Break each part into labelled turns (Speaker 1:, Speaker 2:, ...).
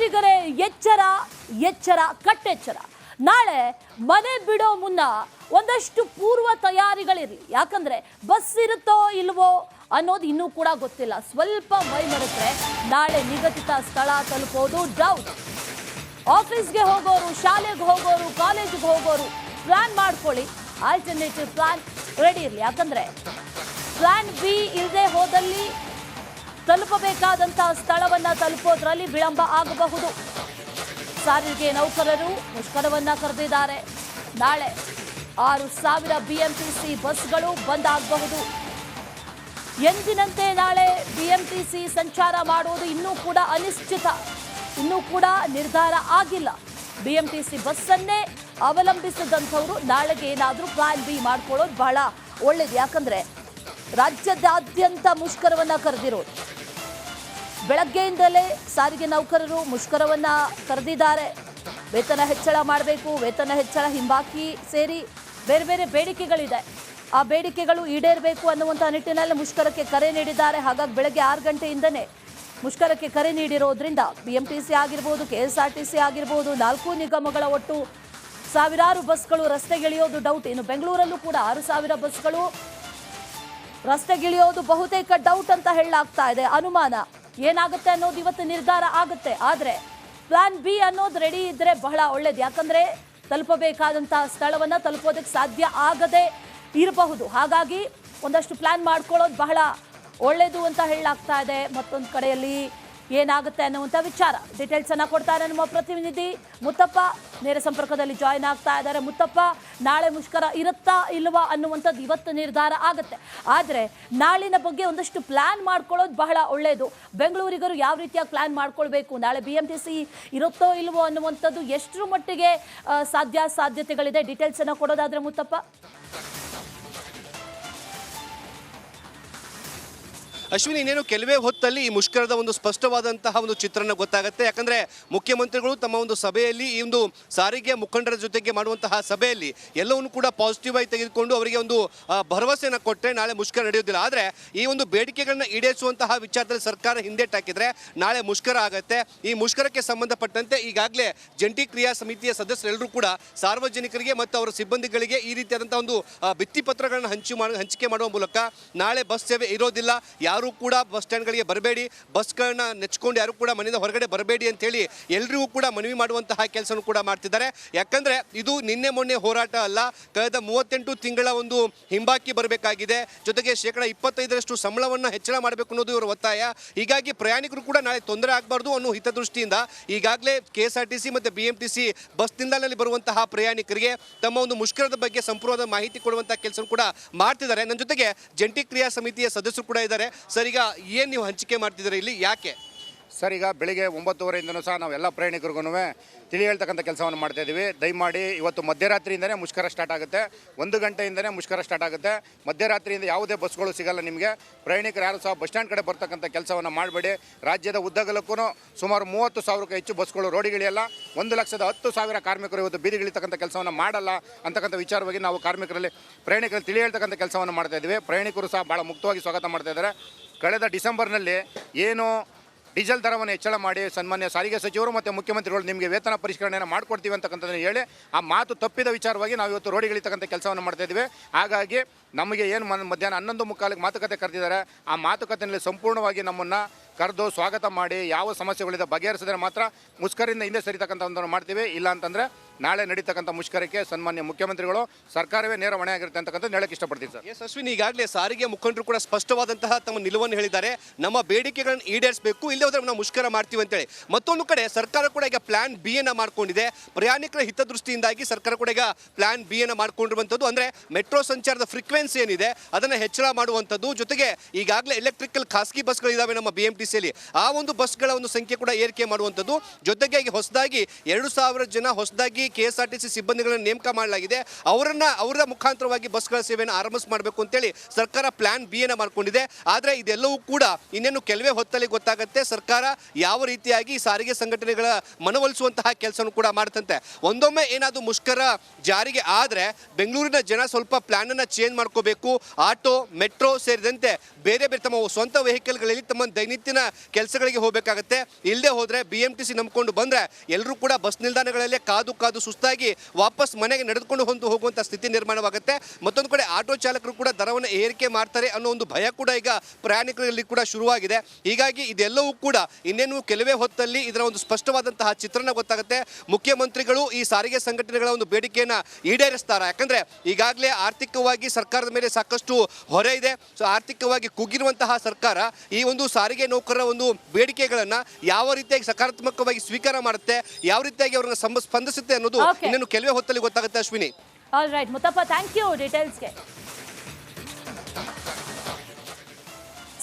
Speaker 1: ಬೆಂಗಳೂರಿಗರೇ ಎಚ್ಚರ ಎಚ್ಚರ ಕಟ್ಟೆಚ್ಚರ. ನಾಳೆ ಮನೆ ಬಿಡೋ ಮುನ್ನ ಒಂದಷ್ಟು ಪೂರ್ವ ತಯಾರಿಗಳಿರಲಿ. ಯಾಕಂದ್ರೆ ಬಸ್ ಇರುತ್ತೋ ಇಲ್ವೋ ಅನ್ನೋದು ಇನ್ನೂ ಕೂಡ ಗೊತ್ತಿಲ್ಲ. ಸ್ವಲ್ಪ ಮೈ ಮರೆತ್ರೆ ನಾಳೆ ನಿಗದಿತ ಸ್ಥಳ ತಲುಪೋದು ಡೌಟ್. ಆಫೀಸ್ಗೆ ಹೋಗೋರು, ಶಾಲೆಗೆ ಹೋಗೋರು, ಕಾಲೇಜಿಗೆ ಹೋಗೋರು ಪ್ಲಾನ್ ಮಾಡ್ಕೊಳ್ಳಿ. ಆಲ್ಟರ್ನೇಟಿವ್ ಪ್ಲಾನ್ ರೆಡಿ ಇರಲಿ. ಯಾಕಂದ್ರೆ ಪ್ಲಾನ್ ಬಿ ಇಲ್ಲದೆ ಹೋದಲ್ಲಿ ತಲುಪಬೇಕಾದಂತಹ ಸ್ಥಳವನ್ನ ತಲುಪೋದ್ರಲ್ಲಿ ವಿಳಂಬ ಆಗಬಹುದು. ಸಾರಿಗೆ ನೌಕರರು ಮುಷ್ಕರವನ್ನ ಕರೆದಿದ್ದಾರೆ. ನಾಳೆ 6,000 ಬಿಎಂಟಿಸಿ ಬಸ್ಗಳು ಬಂದ್ ಆಗಬಹುದು. ಎಂದಿನಂತೆ ನಾಳೆ ಬಿಎಂಟಿಸಿ ಸಂಚಾರ ಮಾಡುವುದು ಇನ್ನೂ ಕೂಡ ಅನಿಶ್ಚಿತ, ಇನ್ನೂ ಕೂಡ ನಿರ್ಧಾರ ಆಗಿಲ್ಲ. ಬಿಎಂಟಿಸಿ ಬಸ್ಸನ್ನೇ ಅವಲಂಬಿಸಿದಂಥವ್ರು ನಾಳೆಗೆ ಏನಾದರೂ ಪ್ಲಾನ್ ಬಿ ಮಾಡ್ಕೊಳ್ಳೋದು ಬಹಳ ಒಳ್ಳೇದು. ಯಾಕಂದ್ರೆ ರಾಜ್ಯದಾದ್ಯಂತ ಮುಷ್ಕರವನ್ನ ಕರೆದಿರೋದು. ಬೆಳಗ್ಗೆಯಿಂದಲೇ ಸಾರಿಗೆ ನೌಕರರು ಮುಷ್ಕರವನ್ನ ಕರೆದಿದ್ದಾರೆ. ವೇತನ ಹೆಚ್ಚಳ ಮಾಡಬೇಕು, ವೇತನ ಹೆಚ್ಚಳ ಹಿಂಬಾಕಿ ಸೇರಿ ಬೇರೆ ಬೇರೆ ಬೇಡಿಕೆಗಳಿದೆ. ಆ ಬೇಡಿಕೆಗಳು ಈಡೇರಬೇಕು ಅನ್ನುವಂಥ ನಿಟ್ಟಿನಲ್ಲಿ ಮುಷ್ಕರಕ್ಕೆ ಕರೆ ನೀಡಿದ್ದಾರೆ. ಹಾಗಾಗಿ ಬೆಳಗ್ಗೆ 6 ಗಂಟೆಯಿಂದನೇ ಮುಷ್ಕರಕ್ಕೆ ಕರೆ ನೀಡಿರೋದ್ರಿಂದ ಬಿಎಂಟಿಸಿ ಆಗಿರ್ಬೋದು, ಕೆಎಸ್ಆರ್ಟಿಸಿ ಆಗಿರ್ಬೋದು, 4 ನಿಗಮಗಳ ಒಟ್ಟು ಸಾವಿರಾರು ಬಸ್ಗಳು ರಸ್ತೆಗಿಳಿಯೋದು ಡೌಟ್. ಇನ್ನು ಬೆಂಗಳೂರಲ್ಲೂ ಕೂಡ 6,000 ಬಸ್ಗಳು ರಸ್ತೆಗಿಳಿಯೋದು ಬಹುತೇಕ ಡೌಟ್ ಅಂತ ಹೇಳಲಾಗ್ತಾ ಇದೆ. ಅನುಮಾನ ಏನಾಗುತ್ತೆ ಅನ್ನೋದು ಇವತ್ತು ನಿರ್ಧಾರ ಆಗುತ್ತೆ. ಆದರೆ ಪ್ಲಾನ್ ಬಿ ಅನ್ನೋದು ರೆಡಿ ಇದ್ರೆ ಬಹಳ ಒಳ್ಳೇದು. ಯಾಕಂದ್ರೆ ತಲುಪಬೇಕಾದಂತಹ ಸ್ಥಳವನ್ನ ತಲುಪೋದಕ್ಕೆ ಸಾಧ್ಯ ಆಗದೆ ಇರಬಹುದು. ಹಾಗಾಗಿ ಒಂದಷ್ಟು ಪ್ಲಾನ್ ಮಾಡ್ಕೊಳ್ಳೋದು ಬಹಳ ಒಳ್ಳೇದು ಅಂತ ಹೇಳಲಾಗ್ತಾ ಇದೆ. ಮತ್ತೊಂದು ಕಡೆಯಲ್ಲಿ ಏನಾಗುತ್ತೆ ಅನ್ನುವಂಥ ವಿಚಾರ ಡೀಟೇಲ್ಸ್ ಅನ್ನ ಕೊಡ್ತಾರೆ ನಮ್ಮ ಪ್ರತಿನಿಧಿ ಮುತ್ತಪ್ಪ. ನೇರ ಸಂಪರ್ಕದಲ್ಲಿ ಜಾಯಿನ್ ಆಗ್ತಾ ಇದ್ದಾರೆ. ಮುತ್ತಪ್ಪ, ನಾಳೆ ಮುಷ್ಕರ ಇರುತ್ತಾ ಇಲ್ವಾ ಅನ್ನುವಂಥದ್ದು ಇವತ್ತು ನಿರ್ಧಾರ ಆಗುತ್ತೆ. ಆದರೆ ನಾಳಿನ ಬಗ್ಗೆ ಒಂದಷ್ಟು ಪ್ಲಾನ್ ಮಾಡ್ಕೊಳ್ಳೋದು ಬಹಳ ಒಳ್ಳೆಯದು. ಬೆಂಗಳೂರಿಗರು ಯಾವ ರೀತಿಯಾಗಿ ಪ್ಲಾನ್ ಮಾಡ್ಕೊಳ್ಬೇಕು, ನಾಳೆ ಬಿಎಂಟಿಸಿ ಇರುತ್ತೋ ಇಲ್ವೋ ಅನ್ನುವಂಥದ್ದು ಎಷ್ಟರ ಮಟ್ಟಿಗೆ ಸಾಧ್ಯತೆಗಳಿದೆ, ಡೀಟೇಲ್ಸ್ ಅನ್ನ ಕೊಡೋದಾದ್ರೆ ಮುತ್ತಪ್ಪ.
Speaker 2: ಅಶ್ವಿನಿ, ಇನ್ನೇನು ಕೆಲವೇ ಹೊತ್ತಲ್ಲಿ ಈ ಮುಷ್ಕರದ ಒಂದು ಸ್ಪಷ್ಟವಾದಂತಹ ಒಂದು ಚಿತ್ರಣ ಗೊತ್ತಾಗುತ್ತೆ. ಯಾಕಂದ್ರೆ ಮುಖ್ಯಮಂತ್ರಿಗಳು ತಮ್ಮ ಒಂದು ಸಭೆಯಲ್ಲಿ ಈ ಒಂದು ಸಾರಿಗೆ ಮುಖಂಡರ ಜೊತೆಗೆ ಮಾಡುವಂತಹ ಸಭೆಯಲ್ಲಿ ಎಲ್ಲವನ್ನು ಕೂಡ ಪಾಸಿಟಿವ್ ಆಗಿ ತೆಗೆದುಕೊಂಡು ಅವರಿಗೆ ಒಂದು ಭರವಸೆಯನ್ನು ಕೊಟ್ಟರೆ ನಾಳೆ ಮುಷ್ಕರ ನಡೆಯೋದಿಲ್ಲ. ಆದರೆ ಈ ಒಂದು ಬೇಡಿಕೆಗಳನ್ನ ಈಡೇರಿಸುವಂತಹ ವಿಚಾರದಲ್ಲಿ ಸರ್ಕಾರ ಹಿಂದೇಟಾಕಿದ್ರೆ ನಾಳೆ ಮುಷ್ಕರ ಆಗುತ್ತೆ. ಈ ಮುಷ್ಕರಕ್ಕೆ ಸಂಬಂಧಪಟ್ಟಂತೆ ಈಗಾಗಲೇ ಜಂಟಿ ಕ್ರಿಯಾ ಸಮಿತಿಯ ಸದಸ್ಯರೆಲ್ಲರೂ ಕೂಡ ಸಾರ್ವಜನಿಕರಿಗೆ ಮತ್ತು ಅವರ ಸಿಬ್ಬಂದಿಗಳಿಗೆ ಈ ರೀತಿಯಾದಂತಹ ಒಂದು ಭಿತ್ತಿಪತ್ರಗಳನ್ನು ಹಂಚಿಕೆ ಮಾಡುವ ಮೂಲಕ ನಾಳೆ ಬಸ್ ಸೇವೆ ಇರೋದಿಲ್ಲ, ಯಾರು ಕೂಡ ಬಸ್ ಸ್ಟ್ಯಾಂಡ್ಗಳಿಗೆ ಬರಬೇಡಿ, ಬಸ್ಗಳನ್ನ ನೆಚ್ಕೊಂಡು ಯಾರು ಕೂಡ ಮನೆಯಿಂದ ಹೊರಗಡೆ ಬರಬೇಡಿ ಅಂತ ಹೇಳಿ ಎಲ್ರಿಗೂ ಕೂಡ ಮನವಿ ಮಾಡುವಂತಹ ಕೆಲಸವನ್ನು ಕೂಡ ಮಾಡ್ತಿದ್ದಾರೆ. ಯಾಕಂದ್ರೆ ಇದು ನಿನ್ನೆ ಮೊನ್ನೆ ಹೋರಾಟ ಅಲ್ಲ, ಕಳೆದ 38 ತಿಂಗಳ ಒಂದು ಹಿಂಬಾಕಿ ಬರಬೇಕಾಗಿದೆ. ಜೊತೆಗೆ 25% ಸಂಬಳವನ್ನು ಹೆಚ್ಚಳ ಮಾಡಬೇಕು ಅನ್ನೋದು ಇವರ ಒತ್ತಾಯ. ಹೀಗಾಗಿ ಪ್ರಯಾಣಿಕರು ಕೂಡ ನಾಳೆ ತೊಂದರೆ ಆಗಬಾರ್ದು ಅನ್ನೋ ಹಿತದೃಷ್ಟಿಯಿಂದ ಈಗಾಗಲೇ ಕೆಎಸ್ಆರ್ಟಿಸಿ ಮತ್ತು ಬಿಎಂಟಿಸಿ ಬಸ್ ನಿಲ್ದಾಣದಲ್ಲಿ ಬರುವಂತಹ ಪ್ರಯಾಣಿಕರಿಗೆ ತಮ್ಮ ಒಂದು ಮುಷ್ಕರದ ಬಗ್ಗೆ ಸಂಪೂರ್ಣವಾದ ಮಾಹಿತಿ ಕೊಡುವಂತಹ ಕೆಲಸ ಕೂಡ ಮಾಡ್ತಿದ್ದಾರೆ. ನನ್ನ ಜೊತೆಗೆ ಜಂಟಿ ಕ್ರಿಯಾ ಸಮಿತಿಯ ಸದಸ್ಯರು ಕೂಡ ಇದ್ದಾರೆ. ಸರ್, ಈಗ ಏನು ನೀವು ಹಂಚಿಕೆ ಮಾಡ್ತಿದ್ದೀರಾ ಇಲ್ಲಿ, ಯಾಕೆ?
Speaker 3: ಸರ್, ಈಗ ಬೆಳಿಗ್ಗೆ 9:30ಯಿಂದನೂ ಸಹ ನಾವು ಎಲ್ಲ ಪ್ರಯಾಣಿಕರಿಗೂ ತಿಳಿ ಹೇಳ್ತಕ್ಕಂಥ ಕೆಲಸವನ್ನು ಮಾಡ್ತಾ ಇದ್ದೀವಿ. ದಯಮಾಡಿ ಇವತ್ತು ಮಧ್ಯರಾತ್ರಿಯಿಂದನೇ ಮುಷ್ಕರ ಸ್ಟಾರ್ಟ್ ಆಗುತ್ತೆ. 1 ಗಂಟೆಯಿಂದನೇ ಮುಷ್ಕರ ಸ್ಟಾರ್ಟ್ ಆಗುತ್ತೆ. ಮಧ್ಯರಾತ್ರಿಯಿಂದ ಯಾವುದೇ ಬಸ್ಗಳು ಸಿಗಲ್ಲ ನಿಮಗೆ. ಪ್ರಯಾಣಿಕರು ಯಾರು ಸಹ ಬಸ್ ಸ್ಟ್ಯಾಂಡ್ ಕಡೆ ಬರ್ತಕ್ಕಂಥ ಕೆಲಸವನ್ನು ಮಾಡಬೇಡಿ. ರಾಜ್ಯದ ಉದ್ದಗಲಕ್ಕೂ ಸುಮಾರು 30,000ಕ್ಕೂ ಹೆಚ್ಚು ಬಸ್ಗಳು ರೋಡಿಗಿಳಿಯಲ್ಲ. 1,10,000 ಕಾರ್ಮಿಕರು ಇವತ್ತು ಬೀದಿಗಿಳಿತಕ್ಕಂಥ ಕೆಲಸವನ್ನು ಮಾಡಲ್ಲ ಅಂತಕ್ಕಂಥ ವಿಚಾರವಾಗಿ ನಾವು ಪ್ರಯಾಣಿಕರಲ್ಲಿ ತಿಳಿ ಹೇಳ್ತಕ್ಕಂಥ ಕೆಲಸವನ್ನು ಮಾಡ್ತಾ ಇದ್ದೀವಿ. ಪ್ರಯಾಣಿಕರು ಸಹ ಭಾಳ ಮುಕ್ತವಾಗಿ ಸ್ವಾಗತ ಮಾಡ್ತಾ ಇದ್ದಾರೆ. ಕಳೆದ ಡಿಸೆಂಬರ್ನಲ್ಲಿ ಏನು ಡೀಸೆಲ್ ದರವನ್ನು ಹೆಚ್ಚಳ ಮಾಡಿ ಸನ್ಮಾನ್ಯ ಸಾರಿಗೆ ಸಚಿವರು ಮತ್ತು ಮುಖ್ಯಮಂತ್ರಿಗಳು ನಿಮಗೆ ವೇತನ ಪರಿಷ್ಕರಣೆಯನ್ನು ಮಾಡಿಕೊಡ್ತೀವಿ ಅಂತಕ್ಕಂಥದ್ದನ್ನು ಹೇಳಿ ಆ ಮಾತು ತಪ್ಪಿದ ವಿಚಾರವಾಗಿ ನಾವು ಇವತ್ತು ರೋಡಿಗಿಳಿತಕ್ಕಂಥ ಕೆಲಸವನ್ನು ಮಾಡ್ತಾ ಇದ್ದೀವಿ. ಹಾಗಾಗಿ ನಮಗೆ ಏನು ಮಧ್ಯಾಹ್ನ 11:45 ಮಾತುಕತೆ ಕರೆದಿದ್ದಾರೆ. ಆ ಮಾತುಕತೆಯಲ್ಲಿ ಸಂಪೂರ್ಣವಾಗಿ ನಮ್ಮನ್ನು ಕರೆದು ಸ್ವಾಗತ ಮಾಡಿ ಯಾವ ಸಮಸ್ಯೆಗಳಿದೆ ಬಗೆಹರಿಸಿದ್ರೆ ಮಾತ್ರ ಮುಷ್ಕರಿಂದ ಹಿಂದೆ ಸರಿತಕ್ಕಂಥದ್ದನ್ನು ಮಾಡ್ತೀವಿ. ಇಲ್ಲ ಅಂತಂದರೆ ನಾಳೆ ನಡೀತಕ್ಕಂಥ ಮುಷ್ಕರಕ್ಕೆ ಸನ್ಮಾನ್ಯ ಮುಖ್ಯಮಂತ್ರಿಗಳು ಸರ್ಕಾರವೇ ನೇರ ಹೊಣೆ ಆಗಿರುತ್ತೆ ಅಂತಕ್ಕಂಥದ್ದು ಹೇಳಕ್ಕೆ ಇಷ್ಟಪಡ್ತೀವಿ. ಸರ್,
Speaker 2: ಎಸ್ ಅಶ್ವಿನಿ, ಈಗಾಗಲೇ ಸಾರಿಗೆ ಮುಖಂಡರು ಕೂಡ ಸ್ಪಷ್ಟವಾದಂತಹ ತಮ್ಮ ನಿಲುವನ್ನು ಹೇಳಿದ್ದಾರೆ. ನಮ್ಮ ಬೇಡಿಕೆಗಳನ್ನು ಈಡೇರಿಸಬೇಕು, ಇಲ್ಲೇ ಹೋದ್ರೆ ನಾವು ಮುಷ್ಕರ ಮಾಡ್ತೀವಿ ಅಂತೇಳಿ. ಮತ್ತೊಂದು ಕಡೆ ಸರ್ಕಾರ ಕೂಡ ಈಗ ಪ್ಲಾನ್ ಬಿ ಅನ್ನ ಮಾಡ್ಕೊಂಡಿದೆ. ಪ್ರಯಾಣಿಕರ ಹಿತದೃಷ್ಟಿಯಿಂದಾಗಿ ಸರ್ಕಾರ ಕೂಡ ಈಗ ಪ್ಲಾನ್ ಬಿ ಅನ್ನ ಮಾಡ್ಕೊಂಡಿರುವಂಥದ್ದು. ಅಂದ್ರೆ ಮೆಟ್ರೋ ಸಂಚಾರದ ಫ್ರೀಕ್ವೆನ್ಸಿ ಏನಿದೆ ಅದನ್ನು ಹೆಚ್ಚಳ ಮಾಡುವಂಥದ್ದು. ಜೊತೆಗೆ ಈಗಾಗಲೇ ಎಲೆಕ್ಟ್ರಿಕಲ್ ಖಾಸಗಿ ಬಸ್ಗಳಿದ್ದಾವೆ ನಮ್ಮ ಬಿಎಂಟಿಸಿಯಲ್ಲಿ, ಆ ಒಂದು ಬಸ್ಗಳ ಒಂದು ಸಂಖ್ಯೆ ಕೂಡ ಏರಿಕೆ ಮಾಡುವಂಥದ್ದು. ಜೊತೆಗೆ ಹೊಸದಾಗಿ 2,000 ಜನ ಹೊಸದಾಗಿ ಕೆಎಸ್ಆರ್ಟಿಸಿ ಸಿಬ್ಬಂದಿಗಳನ್ನು ನೇಮಕ ಮಾಡಲಾಗಿದೆ. ಅವರ ಮುಖಾಂತರವಾಗಿ ಬಸ್ಗಳ ಸೇವೆಯನ್ನು ಆರಂಭಿಸ ಮಾಡಬೇಕು ಅಂತೇಳಿ ಸರ್ಕಾರ ಪ್ಲಾನ್ ಬಿ ಅನ್ನ ಮಾಡ್ಕೊಂಡಿದೆ. ಆದರೆ ಇದೆಲ್ಲವೂ ಕೂಡ ಇನ್ನೇನು ಕೆಲವೇ ಹೊತ್ತಲ್ಲಿ ಗೊತ್ತಾಗುತ್ತೆ. ಸರ್ಕಾರ ಯಾವ ರೀತಿಯಾಗಿ ಸಾರಿಗೆ ಸಂಘಟನೆಗಳ ಮನವೊಲಿಸುವಂತಹ ಕೆಲಸವನ್ನು ಕೂಡ ಮಾಡುತ್ತಂತೆ. ಒಂದೊಮ್ಮೆ ಏನಾದರೂ ಮುಷ್ಕರ ಜಾರಿಗೆ ಆದರೆ ಬೆಂಗಳೂರಿನ ಜನ ಸ್ವಲ್ಪ ಪ್ಲಾನ್ ಅನ್ನ ಚೇಂಜ್ ಮಾಡ್ಕೋಬೇಕು. ಆಟೋ, ಮೆಟ್ರೋ ಸೇರಿದಂತೆ ಬೇರೆ ಬೇರೆ ತಮ್ಮ ಸ್ವಂತ ವೆಹಿಕಲ್ಗಳಲ್ಲಿ ತಮ್ಮ ದೈನಂದಿನ ಇವತ್ತಿನ ಕೆಲಸಗಳಿಗೆ ಹೋಗಬೇಕಾಗತ್ತೆ. ಇಲ್ಲದೆ ಹೋದರೆ BMTC ನಂಬ್ಕೊಂಡು ಬಂದರೆ ಎಲ್ಲರೂ ಕೂಡ ಬಸ್ ನಿಲ್ದಾಣಗಳಲ್ಲೇ ಕಾದು ಸುಸ್ತಾಗಿ ವಾಪಸ್ ಮನೆಗೆ ನಡೆದುಕೊಂಡು ಹೋಗುವಂಥ ಸ್ಥಿತಿ ನಿರ್ಮಾಣವಾಗುತ್ತೆ. ಮತ್ತೊಂದು ಕಡೆ ಆಟೋ ಚಾಲಕರು ಕೂಡ ದರವನ್ನು ಏರಿಕೆ ಮಾಡ್ತಾರೆ ಅನ್ನೋ ಒಂದು ಭಯ ಕೂಡ ಈಗ ಪ್ರಯಾಣಿಕರಲ್ಲಿ ಕೂಡ ಶುರುವಾಗಿದೆ. ಹೀಗಾಗಿ ಇದೆಲ್ಲವೂ ಕೂಡ ಇನ್ನೇನು ಕೆಲವೇ ಹೊತ್ತಲ್ಲಿ ಇದರ ಒಂದು ಸ್ಪಷ್ಟವಾದಂತಹ ಚಿತ್ರಣ ಗೊತ್ತಾಗುತ್ತೆ. ಮುಖ್ಯಮಂತ್ರಿಗಳು ಈ ಸಾರಿಗೆ ಸಂಘಟನೆಗಳ ಒಂದು ಬೇಡಿಕೆಯನ್ನು ಈಡೇರಿಸ್ತಾರ? ಯಾಕಂದ್ರೆ ಈಗಾಗಲೇ ಆರ್ಥಿಕವಾಗಿ ಸರ್ಕಾರದ ಮೇಲೆ ಸಾಕಷ್ಟು ಹೊರೆ ಇದೆ. ಸೊ ಆರ್ಥಿಕವಾಗಿ ಕುಗ್ಗಿರುವಂತಹ ಸರ್ಕಾರ ಈ ಒಂದು ಸಾರಿಗೆ ನೌಕರರ ಒಂದು ಬೇಡಿಕೆಗಳನ್ನ ಯಾವ ರೀತಿಯಾಗಿ ಸಕಾರಾತ್ಮಕವಾಗಿ ಸ್ವೀಕಾರ ಮಾಡುತ್ತೆ, ಯಾವ ರೀತಿಯಾಗಿ ಅವ್ರನ್ನ ಸ್ಪಂದಿಸುತ್ತೆ ಅನ್ನೋದು ಇನ್ನೇನು ಕೆಲವೇ ಹೊತ್ತಲ್ಲಿ ಗೊತ್ತಾಗುತ್ತೆ. Ashwini,
Speaker 1: all right Muthappa, thank you ಡೀಟೇಲ್ಸ್ಗೆ.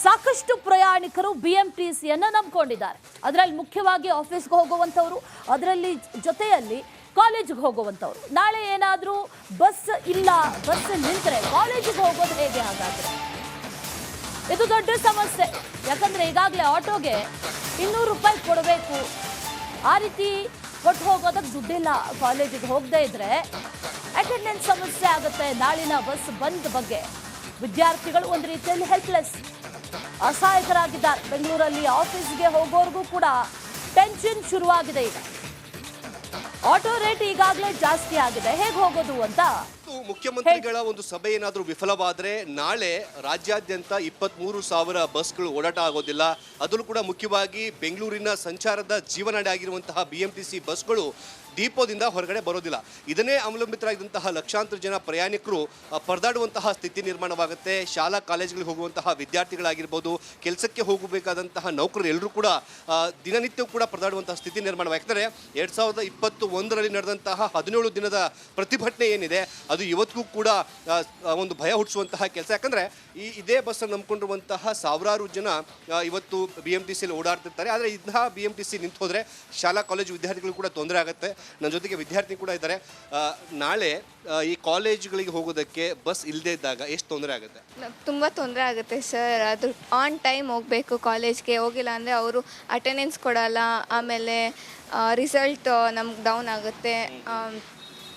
Speaker 1: ಸಾಕಷ್ಟು ಪ್ರಯಾಣಿಕರು BMTCಯನ್ನು ನಂಬ್ಕೊಂಡಿದ್ದಾರೆ. ಅದರಲ್ಲಿ ಮುಖ್ಯವಾಗಿ ಆಫೀಸ್ಗೆ ಹೋಗುವಂಥವ್ರು, ಅದರಲ್ಲಿ ಜೊತೆಯಲ್ಲಿ ಕಾಲೇಜಿಗೆ ಹೋಗುವಂಥವ್ರು. ನಾಳೆ ಏನಾದರೂ ಬಸ್ ಇಲ್ಲ, ಬಸ್ ನಿಂತರೆ ಕಾಲೇಜಿಗೆ ಹೋಗೋದು ಹೇಗೆ? ಹಾಗಾದರೆ ಇದು ದೊಡ್ಡ ಸಮಸ್ಯೆ. ಯಾಕಂದರೆ ಈಗಾಗಲೇ ಆಟೋಗೆ 200 ರೂಪಾಯಿ ಕೊಡಬೇಕು. ಆ ರೀತಿ ಕೊಟ್ಟು ಹೋಗೋದಕ್ಕೆ ದುಡ್ಡಿಲ್ಲ. ಕಾಲೇಜಿಗೆ ಹೋಗದೇ ಇದ್ದರೆ ಅಟೆಂಡೆನ್ಸ್ ಸಮಸ್ಯೆ ಆಗುತ್ತೆ. ನಾಳಿನ ಬಸ್ ಬಂದ್ ಬಗ್ಗೆ ವಿದ್ಯಾರ್ಥಿಗಳು ಒಂದು ರೀತಿಯಲ್ಲಿ ಹೆಲ್ಪ್ಲೆಸ್, ಅಸಹಾಯಕರಾಗಿದ್ದಾರೆ. ಬೆಂಗಳೂರಲ್ಲಿ ಆಫೀಸ್ಗೆ ಹೋಗೋರ್ಗೂ ಕೂಡ ಟೆನ್ಷನ್ ಶುರುವಾಗಿದೆ. ಈಗ ಆಟೋ ರೇಟ್ ಈಗಾಗಲೇ ಜಾಸ್ತಿ ಆಗಿದೆ, ಹೇಗೆ ಹೋಗೋದು ಅಂತ.
Speaker 2: ಮುಖ್ಯಮಂತ್ರಿಗಳ ಒಂದು ಸಭೆ ಏನಾದರೂ ವಿಫಲವಾದರೆ ನಾಳೆ ರಾಜ್ಯಾದ್ಯಂತ 23,000 ಬಸ್ಗಳು ಓಡಾಟ ಆಗೋದಿಲ್ಲ. ಅದರಲ್ಲೂ ಕೂಡ ಮುಖ್ಯವಾಗಿ ಬೆಂಗಳೂರಿನ ಸಂಚಾರದ ಜೀವನಾಡಿ ಆಗಿರುವಂತಹ BMTC ಬಸ್ಗಳು ಡಿಪೋದಿಂದ ಹೊರಗಡೆ ಬರೋದಿಲ್ಲ. ಇದನ್ನೇ ಅವಲಂಬಿತರಾಗಿದ್ದಂತಹ ಲಕ್ಷಾಂತರ ಜನ ಪ್ರಯಾಣಿಕರು ಪರದಾಡುವಂತಹ ಸ್ಥಿತಿ ನಿರ್ಮಾಣವಾಗುತ್ತೆ. ಶಾಲಾ ಕಾಲೇಜುಗಳಿಗೆ ಹೋಗುವಂತಹ ವಿದ್ಯಾರ್ಥಿಗಳಾಗಿರ್ಬೋದು, ಕೆಲಸಕ್ಕೆ ಹೋಗಬೇಕಾದಂತಹ ನೌಕರರು ಎಲ್ಲರೂ ಕೂಡ ದಿನನಿತ್ಯವೂ ಕೂಡ ಪರದಾಡುವಂತಹ ಸ್ಥಿತಿ ನಿರ್ಮಾಣವಾಗ್ತದೆ. 2021ರಲ್ಲಿ ನಡೆದಂತಹ 17 ದಿನದ ಪ್ರತಿಭಟನೆ ಏನಿದೆ ಅದು ಇವತ್ತಿಗೂ ಕೂಡ ಒಂದು ಭಯ ಹುಟ್ಟಿಸುವಂತಹ ಕೆಲಸ. ಯಾಕಂದರೆ ಇದೇ ಬಸ್ಸನ್ನು ನಂಬ್ಕೊಂಡಿರುವಂತಹ ಸಾವಿರಾರು ಜನ ಇವತ್ತು BMTCಯಲ್ಲಿ ಓಡಾಡ್ತಿರ್ತಾರೆ. ಆದರೆ ಇಂತಹ BMTC ನಿಂತು ಹೋದರೆ ಶಾಲಾ ಕಾಲೇಜು ವಿದ್ಯಾರ್ಥಿಗಳು ಕೂಡ ತೊಂದರೆ ಆಗುತ್ತೆ. ನನ್ನ ಜೊತೆಗೆ ವಿದ್ಯಾರ್ಥಿ ಕೂಡ ಇದ್ದಾರೆ. ನಾಳೆ ಈ ಕಾಲೇಜುಗಳಿಗೆ ಹೋಗೋದಕ್ಕೆ ಬಸ್ ಇಲ್ಲದೇ ಇದ್ದಾಗ ಎಷ್ಟು ತೊಂದರೆ ಆಗುತ್ತೆ?
Speaker 4: ತುಂಬ ತೊಂದರೆ ಆಗುತ್ತೆ ಸರ್. ಅದು ಆನ್ ಟೈಮ್ ಹೋಗಬೇಕು ಕಾಲೇಜ್ಗೆ. ಹೋಗಿಲ್ಲ ಅಂದರೆ ಅವರು ಅಟೆಂಡೆನ್ಸ್ ಕೊಡಲ್ಲ. ಆಮೇಲೆ ರಿಸಲ್ಟ್ ನಮ್ಗೆ ಡೌನ್ ಆಗುತ್ತೆ.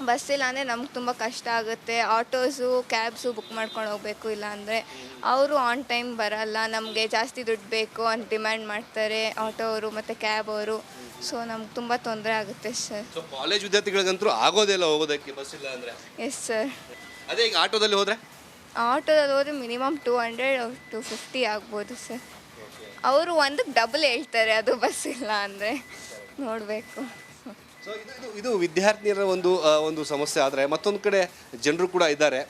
Speaker 4: ಬಸ್ ಇಲ್ಲ ಅಂದರೆ ನಮ್ಗೆ ತುಂಬ ಕಷ್ಟ ಆಗುತ್ತೆ. ಆಟೋಸು ಕ್ಯಾಬ್ಸು ಬುಕ್ ಮಾಡ್ಕೊಂಡು ಹೋಗಬೇಕು. ಇಲ್ಲ ಅಂದರೆ ಅವರು ಆನ್ ಟೈಮ್ ಬರಲ್ಲ. ನಮಗೆ ಜಾಸ್ತಿ ದುಡ್ಡು ಬೇಕು ಅಂತ ಡಿಮ್ಯಾಂಡ್ ಮಾಡ್ತಾರೆ ಆಟೋ ಅವರು ಮತ್ತು ಕ್ಯಾಬ್ ಅವರು. ಸೊ ನಮ್ಗೆ ತುಂಬ ತೊಂದರೆ ಆಗುತ್ತೆ ಸರ್.
Speaker 2: ಸೊ ಕಾಲೇಜ್ ವಿದ್ಯಾರ್ಥಿಗಳಿಗಂತೂ ಆಗೋದಿಲ್ಲ ಹೋಗೋದಕ್ಕೆ ಬಸ್ ಇಲ್ಲ ಅಂದರೆ.
Speaker 4: Yes sir.
Speaker 2: ಅದೇ ಈಗ ಆಟೋದಲ್ಲಿ ಹೋದರೆ
Speaker 4: ಮಿನಿಮಮ್ 200-250 ಆಗ್ಬೋದು ಸರ್. ಅವರು ಒಂದಕ್ಕೆ ಡಬಲ್ ಹೇಳ್ತಾರೆ ಅದು ಬಸ್ ಇಲ್ಲ ಅಂದರೆ. ನೋಡಬೇಕು.
Speaker 2: ಸೊ ಇದು ವಿದ್ಯಾರ್ಥಿನಿಯರ ಒಂದು ಸಮಸ್ಯೆ. ಆದರೆ ಮತ್ತೊಂದು ಕಡೆ ಜನರು ಕೂಡ ಇದ್ದಾರೆ.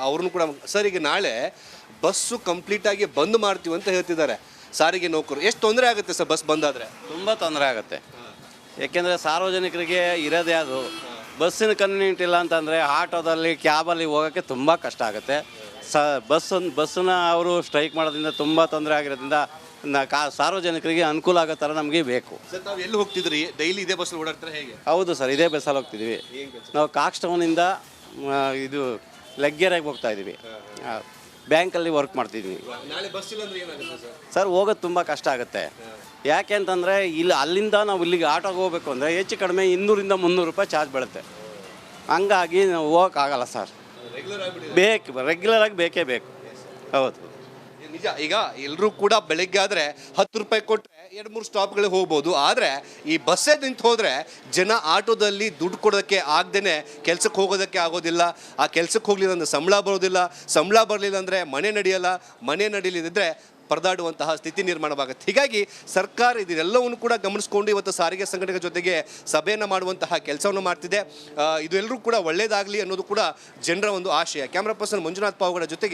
Speaker 2: ಅವ್ರನ್ನೂ ಕೂಡ ಸರ್, ಈಗ ನಾಳೆ ಬಸ್ಸು ಕಂಪ್ಲೀಟಾಗಿ ಬಂದ್ ಮಾಡ್ತೀವಿ ಅಂತ ಹೇಳ್ತಿದ್ದಾರೆ ಸಾರಿಗೆ ನೌಕರು. ಎಷ್ಟು ತೊಂದರೆ ಆಗುತ್ತೆ ಸರ್ ಬಸ್ ಬಂದಾದರೆ?
Speaker 5: ತುಂಬ ತೊಂದರೆ ಆಗುತ್ತೆ. ಏಕೆಂದರೆ ಸಾರ್ವಜನಿಕರಿಗೆ ಇರೋದೇ ಅದು. ಬಸ್ಸಿನ ಕನ್ವೀನಿಯಂಟ್ ಇಲ್ಲ ಅಂತಂದರೆ ಆಟೋದಲ್ಲಿ ಕ್ಯಾಬಲ್ಲಿ ಹೋಗೋಕ್ಕೆ ತುಂಬ ಕಷ್ಟ ಆಗುತ್ತೆ. ಬಸ್ಸನ್ನ ಅವರು ಸ್ಟ್ರೈಕ್ ಮಾಡೋದ್ರಿಂದ ತುಂಬ ತೊಂದರೆ ಆಗಿರೋದ್ರಿಂದ ಸಾರ್ವಜನಿಕರಿಗೆ ಅನುಕೂಲ ಆಗೋ ಥರ ನಮಗೆ ಬೇಕು.
Speaker 2: ಸರ್, ತಾವು ಎಲ್ಲಿ ಹೋಗ್ತಿದ್ರಿ? ಡೈಲಿ ಇದೇ ಬಸ್ಸಲ್ಲಿ ಓಡಾಡ್ತಾರೆ ಹೇಗೆ?
Speaker 5: ಹೌದು ಸರ್, ಇದೇ ಬಸ್ಸಲ್ಲಿ ಹೋಗ್ತಿದ್ವಿ. ನಾವು ಕಾಕ್ಸ್ಟೌನಿಂದ ಇದು ಲಗ್ಗೆರೆಗೆ ಹೋಗ್ತಾ ಇದ್ದೀವಿ. ಬ್ಯಾಂಕಲ್ಲಿ ವರ್ಕ್ ಮಾಡ್ತಿದ್ವಿ.
Speaker 2: ನಾಳೆ ಬಸ್ ಇಲ್ಲ ಅಂದ್ರೆ ಏನಾಗುತ್ತೆ ಸರ್?
Speaker 5: ಸರ್, ಹೋಗೋದು ತುಂಬ ಕಷ್ಟ ಆಗುತ್ತೆ. ಯಾಕೆ ಅಂತಂದರೆ ಅಲ್ಲಿಂದ ನಾವು ಇಲ್ಲಿಗೆ ಆಟೋಗೆ ಹೋಗ್ಬೇಕು ಅಂದರೆ ಹೆಚ್ಚು ಕಡಿಮೆ 200-300 ರೂಪಾಯಿ ಚಾರ್ಜ್ ಬೀಳುತ್ತೆ. ಹಂಗಾಗಿ ನಾವು ಹೋಗೋಕ್ಕಾಗಲ್ಲ ಸರ್. ರೆಗ್ಯುಲರಾಗಿ ಬೇಕೇ ಬೇಕು. ಹೌದು,
Speaker 2: ನಿಜ. ಈಗ ಎಲ್ಲರೂ ಕೂಡ ಬೆಳಗ್ಗೆ ಆದರೆ 10 ರೂಪಾಯಿ ಕೊಟ್ಟರೆ 2-3 ಸ್ಟಾಪ್ಗಳಿಗೆ ಹೋಗ್ಬೋದು. ಆದರೆ ಈ ಬಸ್ಸೇ ನಿಂತು ಹೋದರೆ ಜನ ಆಟೋದಲ್ಲಿ ದುಡ್ಡು ಕೊಡೋದಕ್ಕೆ ಆಗದೇನೆ ಕೆಲಸಕ್ಕೆ ಹೋಗೋದಕ್ಕೆ ಆಗೋದಿಲ್ಲ. ಆ ಕೆಲಸಕ್ಕೆ ಹೋಗಲಿಲ್ಲ ಅಂದರೆ ಸಂಬಳ ಬರೋದಿಲ್ಲ. ಸಂಬಳ ಬರಲಿಲ್ಲ ಅಂದರೆ ಮನೆ ನಡೆಯಲ್ಲ. ಮನೆ ನಡೀಲಿದ್ರೆ ಪರದಾಡುವಂತಹ ಸ್ಥಿತಿ ನಿರ್ಮಾಣವಾಗುತ್ತೆ. ಹೀಗಾಗಿ ಸರ್ಕಾರ ಇದೆಲ್ಲವನ್ನು ಕೂಡ ಗಮನಿಸಿಕೊಂಡು ಇವತ್ತು ಸಾರಿಗೆ ಸಂಘಟನೆಗಳ ಜೊತೆಗೆ ಸಭೆಯನ್ನು ಮಾಡುವಂತಹ ಕೆಲಸವನ್ನು ಮಾಡ್ತಿದೆ. ಇದು ಎಲ್ಲರೂ ಕೂಡ ಒಳ್ಳೆಯದಾಗಲಿ ಅನ್ನೋದು ಕೂಡ ಜನರ ಒಂದು ಆಶಯ. ಕ್ಯಾಮ್ರಾ ಪರ್ಸನ್ ಮಂಜುನಾಥ್ ಪಾವಗಡ ಜೊತೆಗೆ